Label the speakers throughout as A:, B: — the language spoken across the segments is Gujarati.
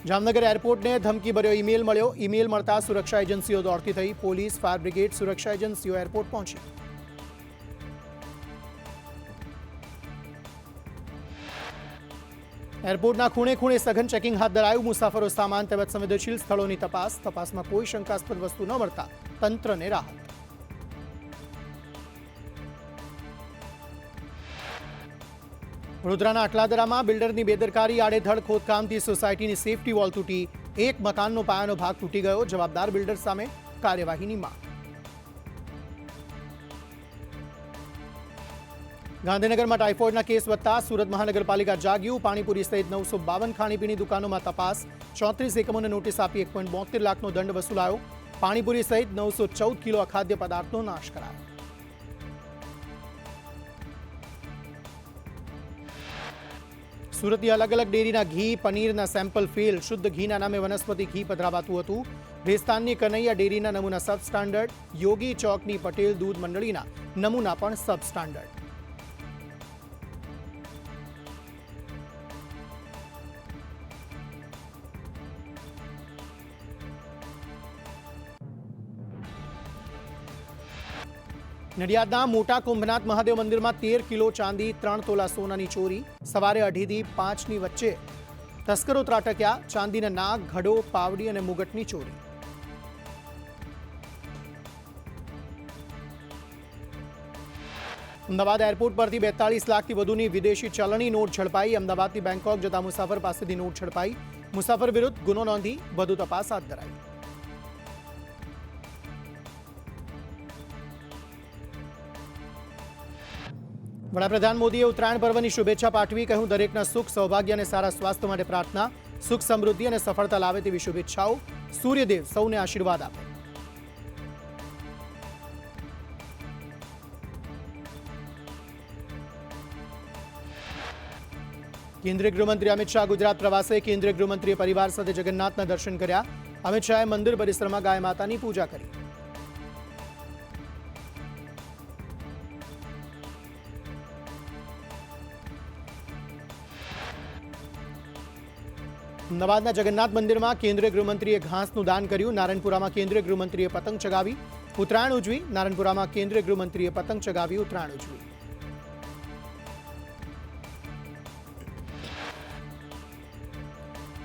A: જામનગર એરપોર્ટને ધમકીભર્યો ઈમેલ મળ્યો. ઈમેલ મળતા સુરક્ષા એજન્સીઓ દોડતી થઈ. પોલીસ, ફાયર બ્રિગેડ, સુરક્ષા એજન્સીઓ એરપોર્ટ પહોંચી. એરપોર્ટના ખૂણે ખૂણે સઘન ચેકિંગ હાથ ધરાયું. મુસાફરો, સામાન તેમજ સંવેદનશીલ સ્થળોની તપાસમાં કોઈ શંકાસ્પદ વસ્તુ ન મળતા તંત્રને રાહત. વડોદરાના અટલાદરામાં બિલ્ડરની બેદરકારી, આડેધડ ખોદકામથી સોસાયટીની સેફટી વોલ તૂટી. એક મકાનનો પાયાનો ભાગ તૂટી ગયો. જવાબદાર બિલ્ડર સામે કાર્યવાહીની માંગ. ગાંધીનગરમાં ટાઇફોઇડના કેસ વધતા સુરત મહાનગરપાલિકા જાગ્યું. પાણીપુરી સહિત 952 ખાણીપીણી દુકાનોમાં તપાસ. 34 એકમોને નોટિસ આપી 1.72 લાખનો દંડ વસૂલાયો. પાણીપુરી સહિત 914 કિલો અખાદ્ય પદાર્થનો નાશ કરાયો. સુરતની અલગ અલગ ડેરીના ઘી, પનીરના સેમ્પલ ફેલ. શુદ્ધ ઘીના નામે વનસ્પતિ ઘી પધરાવાતું હતું. ભેસ્તાનની કનૈયા ડેરીના નમૂના સબ સ્ટાન્ડર્ડ. યોગી ચોકની પટેલ દૂધ મંડળીના નમૂના પણ સબ સ્ટાન્ડર્ડ. નડિયાદના મોટા કુંભનાથ મહાદેવ મંદિરમાં 13 કિલો ચાંદી, 3 તોલા સોનાની ચોરી. સવારે 2:30થી 5ની વચ્ચે તસ્કરો ત્રાટક્યા. ચાંદીના નાગ, ઘડો, પાવડી અને મુગટની ચોરી. અમદાવાદ એરપોર્ટ પરથી 42 લાખથી વધુની વિદેશી ચલણી નોટ ઝડપાઈ. અમદાવાદથી બેંકોક જતા મુસાફર પાસેથી નોટ ઝડપાઈ. મુસાફર વિરુદ્ધ ગુનો નોંધી વધુ તપાસ હાથ ધરાઈ. વડાપ્રધાન મોદીએ ઉત્તરાયણ પર્વની શુભેચ્છા પાઠવી. કહ્યું, દરેકના સુખ, સૌભાગ્ય અને સારા સ્વાસ્થ્ય માટે પ્રાર્થના. સુખ, સમૃદ્ધિ અને સફળતા લાવે તેવી શુભેચ્છાઓ. સૂર્યદેવ સૌને આશીર્વાદ આપે. કેન્દ્રીય ગૃહમંત્રી અમિત શાહ ગુજરાત પ્રવાસે. કેન્દ્રીય ગૃહમંત્રીએ પરિવાર સાથે જગન્નાથના દર્શન કર્યા. અમિત શાહે મંદિર પરિસરમાં ગાય માતાની પૂજા કરી. અમદાવાદના જગન્નાથ મંદિરમાં કેન્દ્રીય ગૃહમંત્રીએ ઘાસનું દાન કર્યું. નારણપુરામાં કેન્દ્રીય ગૃહમંત્રીએ પતંગ ચગાવી ઉત્તરાયણ ઉજવી. નારણપુરામાં કેન્દ્રીય ગૃહમંત્રીએ પતંગ ચગાવી ઉત્તરાયણ ઉજવી.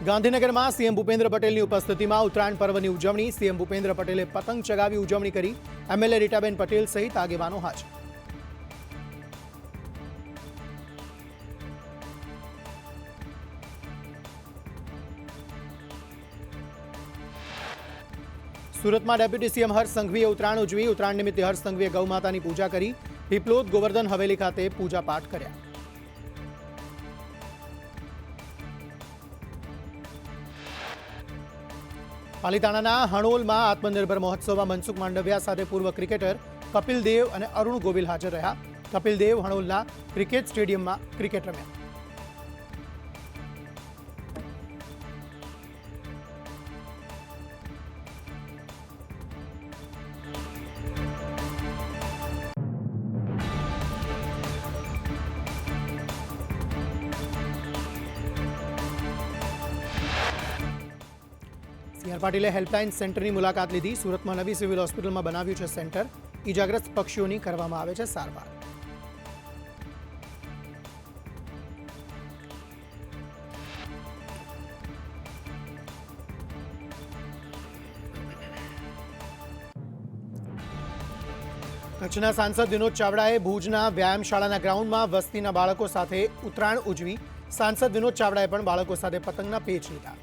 A: ગાંધીનગરમાં સીએમ ભૂપેન્દ્ર પટેલની ઉપસ્થિતિમાં ઉત્તરાયણ પર્વની ઉજવણી. સીએમ ભૂપેન્દ્ર પટેલે પતંગ ચગાવી ઉજવણી કરી. એમએલએ રીટાબેન પટેલ સહિત આગેવાનો હાજર. સુરતમાં ડેપ્યુટી સીએમ હર્ષ સંઘવીએ ઉત્તરાયણ ઉજવી. ઉત્તરાયણ નિમિત્તે હર્ષ સંઘવીએ ગૌ માતાની પૂજા કરી. પીપલોદ ગોવર્ધન હવેલી ખાતે પૂજા પાઠ કર્યા. પાલીતાણાના હણોલમાં આત્મનિર્ભર મહોત્સવમાં મનસુખ માંડવિયા સાથે પૂર્વ ક્રિકેટર કપિલ દેવ અને અરુણ ગોવિલ હાજર રહ્યા. કપિલ દેવ હણોલના ક્રિકેટ સ્ટેડિયમમાં ક્રિકેટ રમ્યા. સીઆર પાટીલે હેલ્પલાઇન સેન્ટરની મુલાકાત લીધી. સુરતમાં નવી સિવિલ હોસ્પિટલમાં બનાવ્યું છે સેન્ટર. ઇજાગ્રસ્ત પક્ષીઓની કરવામાં આવે છે સારવાર. કચ્છના સાંસદ વિનોદ ચાવડાએ ભુજના વ્યાયામશાળાના ગ્રાઉન્ડમાં વસ્તીના બાળકો સાથે ઉત્તરાયણ ઉજવી. સાંસદ વિનોદ ચાવડાએ પણ બાળકો સાથે પતંગના પેચ લીધા.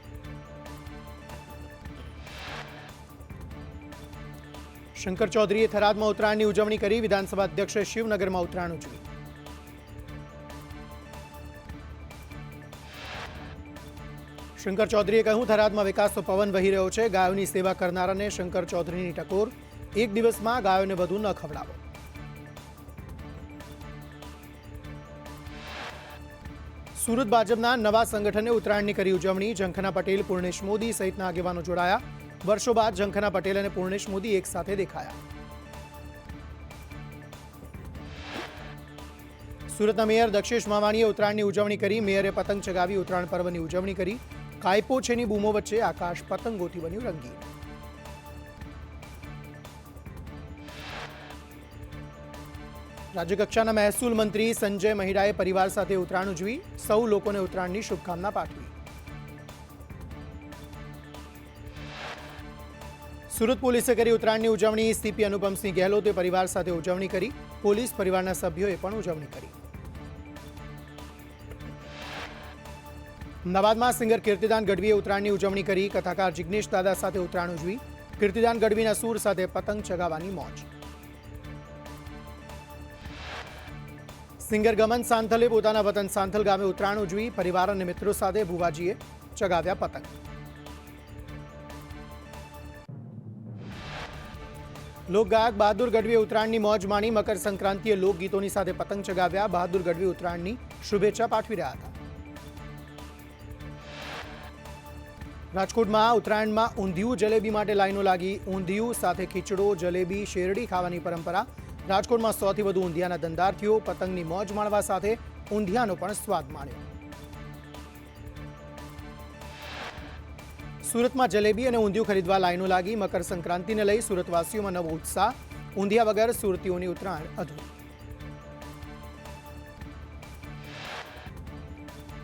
A: શંકર ચૌધરીએ થરાદમાં ઉત્તરાયણની ઉજવણી કરી. વિધાનસભા અધ્યક્ષે શિવનગરમાં ઉત્તરાયણ ઉજવી. શંકર ચૌધરીએ કહ્યું, થરાદમાં વિકાસનો પવન વહી રહ્યો છે. ગાયોની સેવા કરનારાને શંકર ચૌધરીની ટકોર. એક દિવસમાં ગાયોને વધુ ન ખવડાવો. સુરત ભાજપના નવા સંગઠને ઉત્તરાયણની કરી ઉજવણી. ઝંખના પટેલ, પૂર્ણેશ મોદી સહિતના આગેવાનો જોડાયા. વર્ષો બાદ ઝંખના પટેલ અને પૂર્ણેશ મોદી એક સાથે દેખાયા. સુરતના મેયર દક્ષેશ માવાણીએ ઉત્તરાયણની ઉજવણી કરી. મેયરે પતંગ ચગાવી ઉત્તરાયણ પર્વની ઉજવણી કરી. કાયપો છેની બૂમો વચ્ચે આકાશ પતંગોથી બન્યું રંગીન. રાજ્યકક્ષાના મહેસૂલ મંત્રી સંજય મહિડાએ પરિવાર સાથે ઉત્તરાયણ ઉજવી. સૌ લોકોને ઉત્તરાયણની શુભકામના પાઠવી. સુરત પોલીસે કરી ઉત્તરાયણની ઉજવણી. સીપી અનુપમસિંહ ગેહલોતે પરિવાર સાથે ઉજવણી કરી. પોલીસ પરિવારના સભ્યોએ પણ ઉજવણી કરી. અમદાવાદમાં સિંગર કીર્તિદાન ગઢવીએ ઉત્તરાયણની ઉજવણી કરી. કથાકાર જિગ્નેશ દાદા સાથે ઉત્તરાયણ ઉજવી. કીર્તિદાન ગઢવીના સૂર સાથે પતંગ ચગાવવાની મોજ. સિંગર ગમન સાંથલે પોતાના વતન સાંથલ ગામે ઉત્તરાયણ ઉજવી. પરિવાર અને મિત્રો સાથે ભુવાજીએ ચગાવ્યા પતંગ. લોકગાયક બહાદુર ગઢવીએ ઉત્તરાયણની મોજ માણી. મકર સંક્રાંતિએ લોકગીતોની સાથે પતંગ ચગાવ્યા. બહાદુર ગઢવી ઉત્તરાયણની શુભેચ્છા પાઠવી રહ્યા હતા. રાજકોટમાં ઉત્તરાયણમાં ઊંધિયું જલેબી માટે લાઈનો લાગી. ઊંધિયું સાથે ખીચડો, જલેબી, શેરડી ખાવાની પરંપરા. રાજકોટમાં 100થી વધુ ઊંધિયાના ધંધાર્થીઓ પતંગની મોજ માણવા સાથે ઊંધિયાનો પણ સ્વાદ માણ્યો. સુરતમાં જલેબી અને ઊંધિયું ખરીદવા લાઈનો લાગી. મકર સંક્રાંતિને લઈ સુરતવાસીઓમાં નવો ઉત્સાહ. ઊંધિયા વગર સુરતીઓની ઉત્તરાયણ અધૂરી.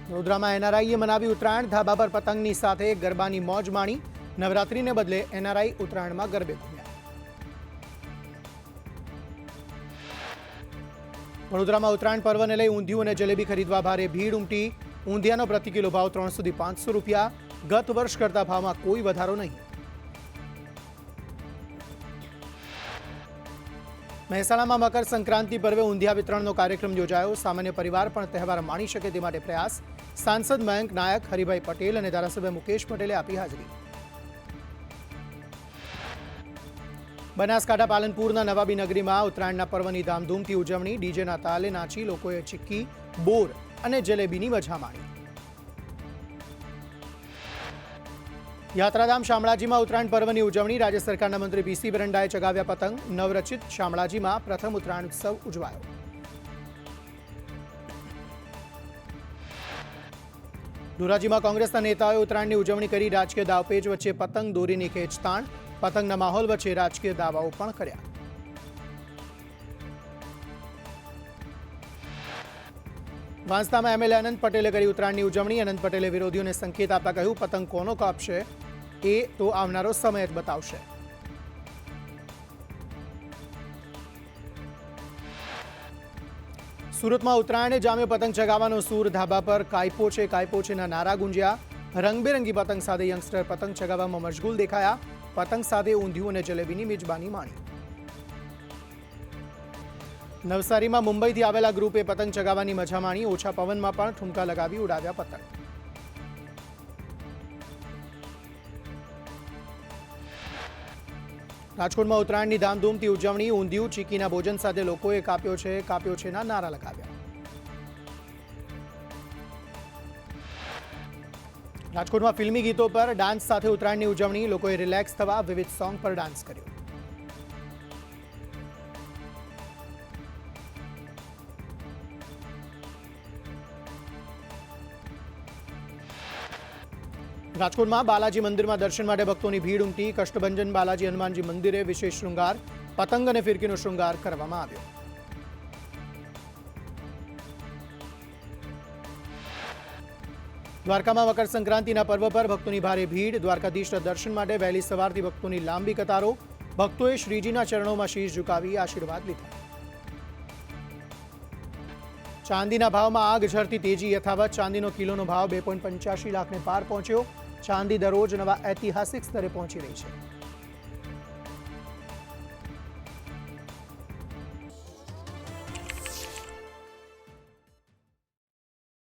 A: વડોદરામાં એનઆરઆઈએ મનાવી ઉત્તરાયણ. ધાબા પર પતંગની સાથે ગરબાની મોજ માણી. નવરાત્રીને બદલે એનઆરઆઈ ઉત્તરાયણમાં ગરબે ઘૂમ્યા. વડોદરામાં ઉત્તરાયણ પર્વને લઈ ઊંધિયું અને જલેબી ખરીદવા ભારે ભીડ ઉમટી. ઊંધિયાનો પ્રતિ કિલો ભાવ 300 થી 500 રૂપિયા. ગત વર્ષ કરતા ભાવમાં કોઈ વધારો નહીં. મહેસાણામાં મકર સંક્રાંતિ પર્વે ઊંધિયા વિતરણનો કાર્યક્રમ યોજાયો. સામાન્ય પરિવાર પણ તહેવાર માણી શકે તે માટે પ્રયાસ. સાંસદ મયંક નાયક, હરિભાઈ પટેલ અને ધારાસભ્ય મુકેશ પટેલે આપી હાજરી. બનાસકાંઠા પાલનપુરના નવાબી નગરીમાં ઉત્તરાયણના પર્વની ધામધૂમથી ઉજવણી. ડીજેના તાલે નાચી લોકોએ ચીક્કી, બોર અને જલેબીની મજા માણી. યાત્રાધામ શામળાજીમાં ઉત્તરાયણ પર્વની ઉજવણી. રાજ્ય સરકારના મંત્રી પીસી બરંડાએ ચગાવ્યા પતંગ. નવરચિત શામળાજીમાં પ્રથમ ઉત્તરાયણ ઉત્સવ ઉજવાયો. ધોરાજીમાં કોંગ્રેસના નેતાઓએ ઉત્તરાયણની ઉજવણી કરી. રાજકીય દાવપેચ વચ્ચે પતંગ દોરીની ખેંચતાણ. પતંગના માહોલ વચ્ચે રાજકીય દાવાઓ પણ કર્યા. વાંસદામાં એમએલએ અનંત પટેલે કરી ઉત્તરાયણની ઉજવણી. અનંત પટેલે વિરોધીઓને સંકેત આપતા કહ્યું, પતંગ કોનો કાપશે એ તો આવનારો સમય જ બતાવશે. સુરતમાં ઉત્તરાયણે જામ્યો પતંગ ચગાવવાનો સૂર. ધાબા પર કાયપો છેના નારા ગુંજ્યા. રંગબેરંગી પતંગ સાથે યંગસ્ટર પતંગ ચગાવવામાં મશગુલ દેખાયા. પતંગ સાથે ઊંધિયું અને જલેબીની મિજબાની માણી. નવસારીમાં મુંબઈથી આવેલા ગ્રુપે પતંગ ચગાવવાની મજા માણી. ઓછા પવનમાં પણ ઠુમકા લગાવી ઉડાવ્યા પતંગ. રાજકોટમાં ઉત્તરાયણની ધામધૂમથી ઉજવણી. ઊંધિયું, ચીકીના ભોજન સાથે લોકોએ કાપ્યો છેના નારા લગાવ્યા. રાજકોટમાં ફિલ્મી ગીતો પર ડાન્સ સાથે ઉત્તરાયણની ઉજવણી. લોકોએ રિલેક્સ થવા વિવિધ સોંગ પર ડાન્સ કર્યો. રાજકોટમાં બાલાજી મંદિરમાં દર્શન માટે ભક્તોની ભીડ ઉમટી. કષ્ટભંજન બાલાજી હનુમાનજી મંદિરે વિશેષ શૃંગાર, પતંગ અને ફિરકીનો શૃંગાર કરવામાં આવ્યો. દ્વારકામાં મકર સંક્રાંતિના પર્વ પર ભક્તોની ભારે ભીડ. દ્વારકાધીશના દર્શન માટે વહેલી સવારથી ભક્તોની લાંબી કતારો. ભક્તોએ શ્રીજીના ચરણોમાં શીશ ઝુકાવી આશીર્વાદ લીધા. ચાંદીના ભાવમાં આગ ઝરતી તેજી યથાવત. ચાંદીનો કિલોનો ભાવ 2.85 લાખને પાર પહોંચ્યો. ચાંદી દરરોજ નવા ઐતિહાસિક સ્તરે પહોંચી રહી છે.